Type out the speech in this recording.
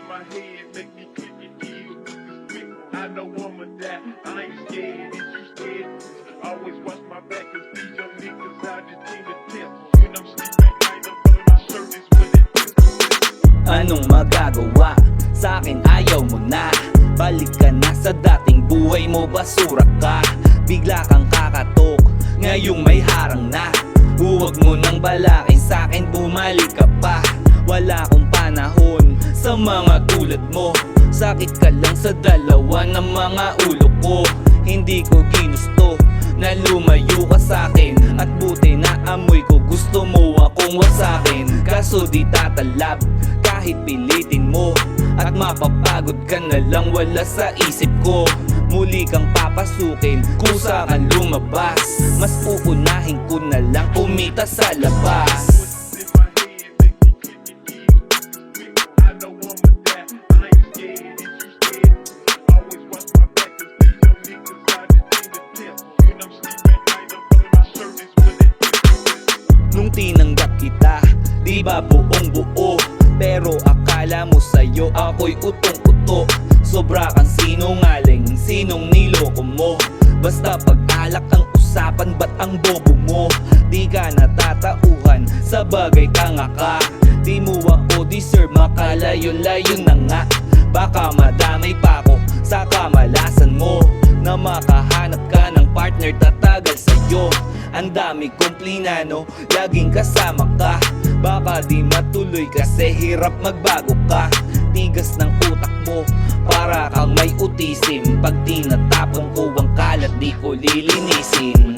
my head, make me click it, kill niggas quick. I know I'ma die, I ain't scared, is you scared? Always watch my back, cause these young niggas out just came to test. When I'm sleeping, I up on my shirt, is what it is. Anong magagawa? Sa akin ayaw mo na. Balik ka na sa dating buhay mo, basura ka. Bigla kang kakatok, ngayong may harang na. Huwag mo nang balakin sa'kin, bumalik ka pa. Wala akong panahon sa mga tulad mo. Sakit ka lang sa dalawa ng mga ulo ko. Hindi ko ginusto na lumayo ka sa'kin. At buti na amoy ko, gusto mo akong wasakin. Kaso di tatalab kahit pilitin mo. At mapapagod ka na lang, wala sa isip ko. Muli kang papasukin, kusa kang lumabas. Mas uunahin ko na lang kumita sa labas. In my head, make me click it, kill niggas quick. I know I'ma die, I ain't scared, is you scared? Always watch my back, cause these young niggas out just came to test. When I'm sleeping, I up on my shirt, is what it is. Nung tinanggap kita, di ba buong buo? Pero akala mo sa'yo ako'y utong-uto. Sobra kang sinungaling, sinong niloko mo? Basta pag-alak ang usapan, ba't ang bobo mo? Di ka natatauhan, sa bagay ka nga ka. Di mo ako deserve, makalayo-layo na nga. Baka madamay pa ako sa kamalasan mo, na makahanap ka ng partner tatagal sa'yo. Ang dami kong plinano, laging kasama ka. Baka di matuloy kasi hirap magbago ka. Tigas ng utak mo, para kang may utisim. Pag tinatapon ko ang kalat, di ko lilinisin.